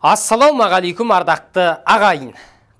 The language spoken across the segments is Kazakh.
Ассалаумағалейкум ардақты ағайын.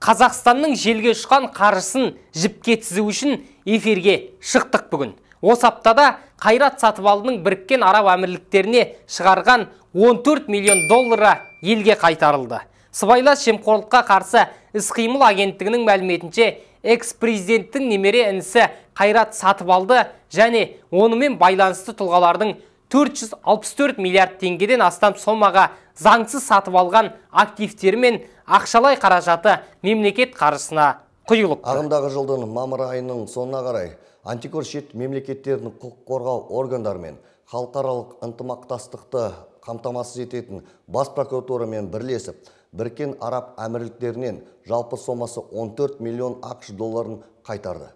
Қазақстанның желге ұшқан қаржысын жіпке тізу үшін эфирге шықтық бүгін. Осы аптада Қайрат Сатыбалдының Біріккен Араб Әмірліктеріне шығарған 14 миллион доллары елге қайтарылды. Сыбайлас жемқорлыққа қарсы іс-қимыл агенттігінің мәліметінше, экс-президенттің немере інісі Қайрат Сатыбалды және онымен байланысты тұлғалардың 464 миллиард теңгеден астам сомаға заңсыз сатып алған активтері мен ақшалай қаражаты мемлекет қаржысына құйылыпты. Ағымдағы жылдың мамыр айының соңына қарай антикор шет мемлекеттердің құқық қорғау органдарымен халықаралық ынтымақтастықты қамтамасыз ететін бас прокуратурамен бірлесіп, Біріккен Араб Әмірліктерінен жалпы сомасы 14 миллион ақш долларын қайтарды.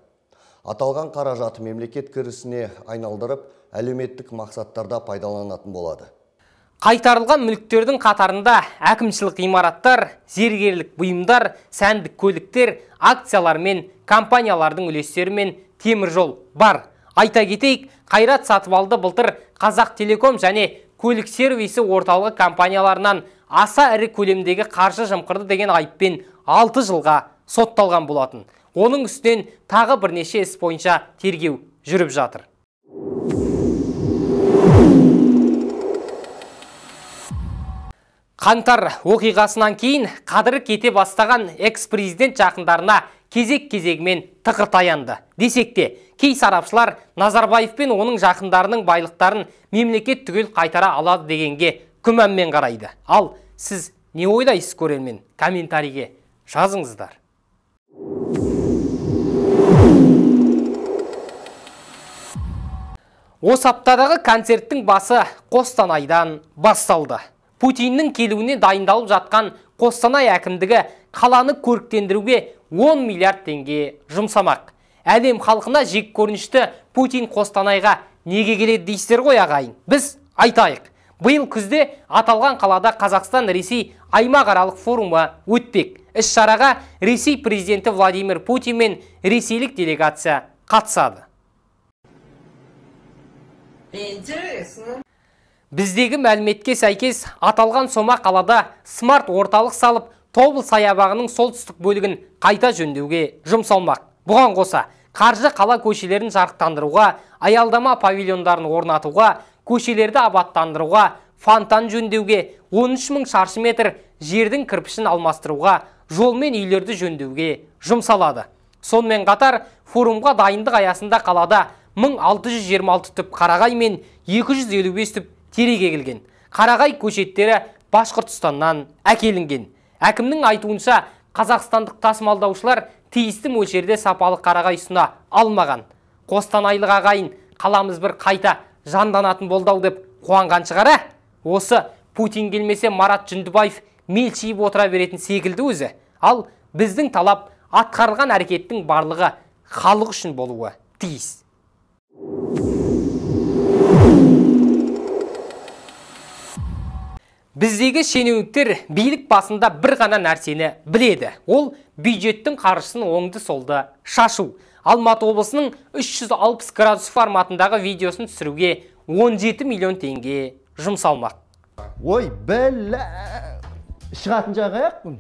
Аталған қаражаты мемлекет кірісіне айналдырып, әлеуметтік мақсаттарда пайдаланатын болады. Қайтарылған мүліктердің қатарында әкімшілік ғимараттар, зергерлік бұйымдар, сәндік көліктер, акциялар мен компаниялардың үлестері мен темір жол бар. Айта кетейік, Қайрат Сатыбалды былтыр Қазақтелеком және көлік сервисі орталығы компанияларынан аса ірі көлемдегі қаржы жымқырды деген айыппен 6 жылға сотталған болатын. Оның үстінен тағы бірнеше іс бойынша тергеу жүріп жатыр. Қаңтар оқиғасынан кейін қадірі кете бастаған экс-президент жақындарына кезек-кезегімен тықыр таянды. Десек те, кей сарапшылар Назарбаев пен оның жақындарының байлықтарын мемлекет түгел қайтара алады дегенге күмәнмен қарайды. Ал сіз не ойлайсыз көрермен? Комментарийге жазыңыздар. Осы аптадағы концерттің басы Қостанайдан басталды. Путиннің келуіне дайындалып жатқан Қостанай әкімдігі қаланы көріктендіруге 10 миллиард теңге жұмсамақ. Әлем халқына жек көрінішті Путин Қостанайға неге келеді дейсіздер ғой ағайын? Біз айтайық. Биыл күзде аталған қалада Қазақстан-Ресей аймақаралық форумы өтпек. Іс-шараға Ресей президенті Владимир Путин мен ресейлік делегация қатысады. Біздегі мәліметке сәйкес аталған сома қалада смарт орталық салып, Тобыл саябағының солтүстік бөлігін қайта жөндеуге жұмсалмақ. Бұған қоса, қаржы қала көшелерін жарықтандыруға, аялдама павильондарын орнатуға, көшелерді абаттандыруға, фонтан жөндеуге, 13 мың шаршы метр жердің кірпішін алмастыруға, жол мен үйлерді жөндеуге жұмсалады. Сонымен қатар, форумға дайындық аясында қалада 1626 түп қарағай мен 255 түп терек егілген. Қарағай көшеттері Башқұртстаннан әкелінген. Әкімнің айтуынша, қазақстандық тасымалдаушылар тиісті мөлшерде сапалы қарағай ұсына алмаған. Қостанайлық ағайын қаламыз бір қайта жанданатын болдау деп қуанған шығар. Осы Путин келмесе Марат Жүндібаев мелшиіп отыра беретін секілді өзі. Ал біздің талап атқарылған әрекеттің барлығы халық үшін болуы тиіс. Біздегі шенеуніктер билік басында бір ғана нәрсені біледі. Ол бюджеттің қаржысын оңды-солды шашу. Алматы облысының 360 градус форматындағы видеосын түсіруге 17 миллион теңге жұмсалмақ. Ой, бәлі, шығатын жағаяқпын.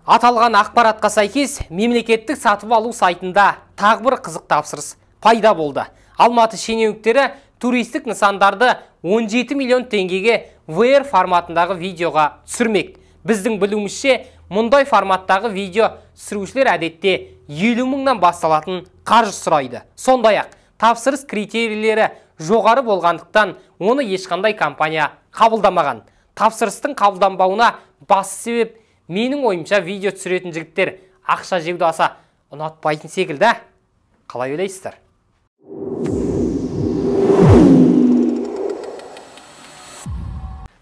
Аталған ақпаратқа сәйкес мемлекеттік сатып алу сайтында тағы бір қызық тапсырыс пайда болды. Алматы шенеуніктері туристік нысандарды 17 миллион теңгеге VR форматындағы видеоға түсірмек. Біздің білуімізше, мұндай форматтағы видео түсірушілер әдетте 50 мыңнан басталатын қаржы сұрайды. Сондай-ақ, тапсырыс критерийлері жоғары болғандықтан, оны ешқандай компания қабылдамаған. Тапсырыстың қабылданбауына басты себеп, менің ойымша видео түсіретін жігіттер ақша жеуді аса ұнатпайтын секілді. Қалай ойлайсыздар?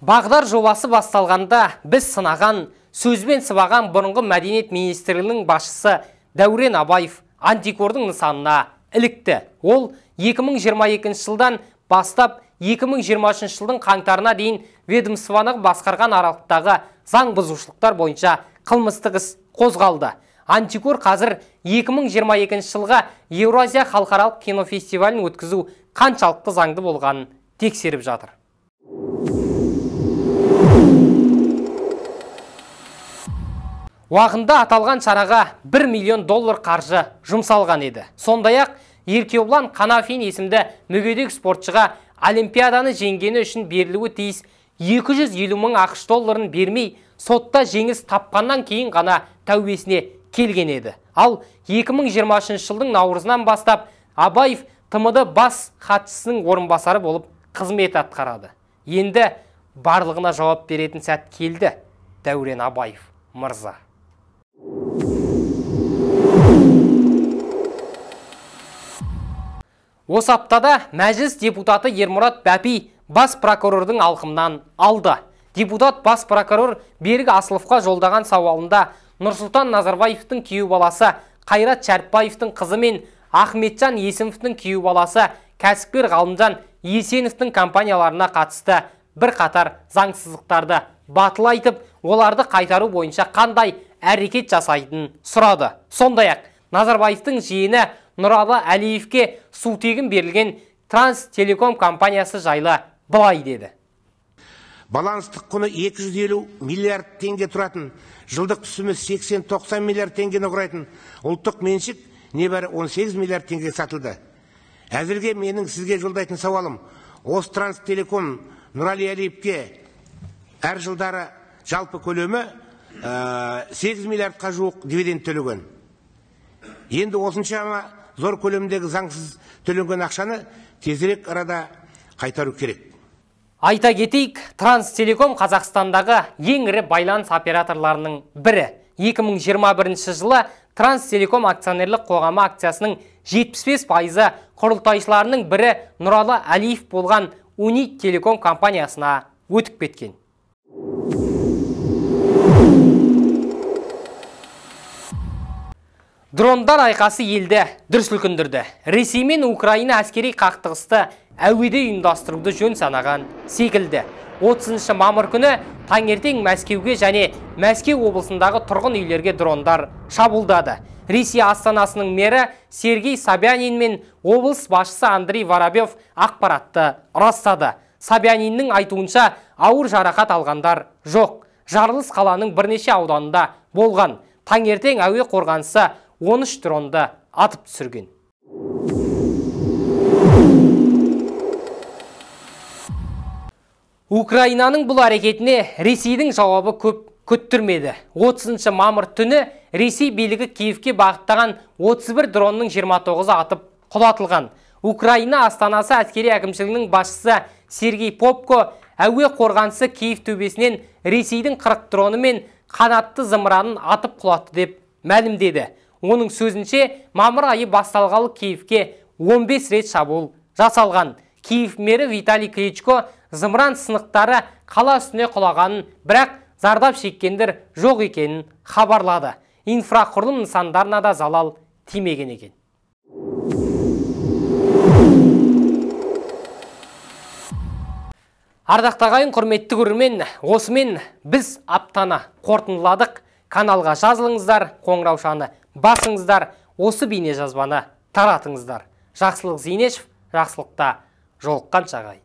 Бағдар жобасы басталғанда біз сынаған, сөзбен сыбаған бұрынғы мәдениет министрлігінің басшысы Дәурен Абаев антикордың нысанына ілікті. Ол 2022 жылдан бастап 2023 жылдың қаңтарына дейін ведомствоны басқарған аралықтағы заң бұзушылықтар бойынша қылмыстық іс қозғалды. Антикор қазір 2022 жылға Еуразия халықаралық кинофестивалін өткізу қаншалықты заңды болғанын тексеріп жатыр. Уақында аталған шараға 1 миллион доллар қаржы жұмсалған еді. Сондай-ақ Еркеұлан Қанафин есімді мүгедек спортшыға Олимпиаданы жеңгені үшін берілуі тиіс 250 мың ақш долларын бермей, сотта жеңіс тапқаннан кейін ғана тәубесіне келген еді. Ал 2023 жылдың наурызынан бастап Абаев ТМД бас хатшысының орынбасары болып қызмет атқарады. Енді барлығына жауап беретін сәт келді, Дәурен Абаев мырза. Осы аптада мәжіліс депутаты Ермұрат Бәпи бас прокурордың алқымынан алды. Депутат бас прокурор Берік Асыловқа жолдаған сауалында Нұрсұлтан Назарбаевтың күйеу баласы Қайрат Шәріпбаевтың қызы мен Ахметжан Есімовтің күйеу баласы кәсіпкер Ғалымжан Есеновтің компанияларына қатысты бір қатар заңсыздықтарды батыл айтып, оларды қайтару бойынша қандай әрекет жасайтынын сұрады. Сондай-ақ Назарбаевтың жиені Нұралы Әлиевке сутегін берілген Транстелеком компаниясы жайлы былай деді. Баланстық құны 250 миллиард теңге тұратын, жылдық түсімі 80-90 миллиард теңгені құрайтын ұлттық меншік небәрі 18 миллиард теңге сатылды. Әзірге менің сізге жолдайтын сауалым, осы Транстелеком Нұралы Әлиевке әр жылдары жалпы көлемі 8 миллиардқа жуық дивиденд төлеген. Енді осыншама зор көлемдегі заңсыз төленген ақшаны тезірек арада қайтару керек. Айта кетейік, Транстелеком Қазақстандағы ең ірі байланыс операторларының бірі. 2021 жылы Транстелеком акционерлік қоғамы акциясының 75% құрылтайшыларының бірі Нұралы Әлиев болған Унит Телеком компаниясына өтіп кеткен. Дрондар айқасы елді дүр сілкіндірді. Ресей мен Украина әскери қақтығысты әуеде ұйымдастыруды жөн санаған секілді. 30 мамыр күні таңертең Мәскеуге және Мәскеу облысындағы тұрғын үйлерге дрондар шабуылдады. Ресей астанасының мері Сергей Собянин мен облыс басшысы Андрей Воробьев ақпаратты растады. Собяниннің айтуынша ауыр жарақат алғандар жоқ. Жарылыс қаланың бірнеше ауданында болған. Таңертең әуе қорғанысы 13 дронды атып түсірген. Украинаның бұл әрекетіне Ресейдің жауабы көп күттірмеді. 30 мамыр түні Ресей билігі Киевке бағыттаған 31 дронның 29-ы атып құлатылған. Украина астанасы әскери әкімшілігінің басшысы Сергей Попко әуе қорғанысы Киев төбесінен Ресейдің 40 дроны мен қанатты зымыранын атып құлатты деп мәлімдеді. Оның сөзінше, мамыр айы басталғалы Киевке 15 рет шабуыл жасалған. Киев мері Виталий Кличко зымыран сынықтары қала үстіне құлағанын, бірақ зардап шеккендер жоқ екенін хабарлады. Инфрақұрылым нысандарына да залал тимеген екен. Ардақтағайын құрметті көрермен, осымен біз аптаны қорытындыладық. Каналға жазылыңыздар, қоңыраушаны басыңыздар, осы бейне жазбаны таратыңыздар. Жақсылық Зейнешев, жақсылықта жолыққанша ағайын.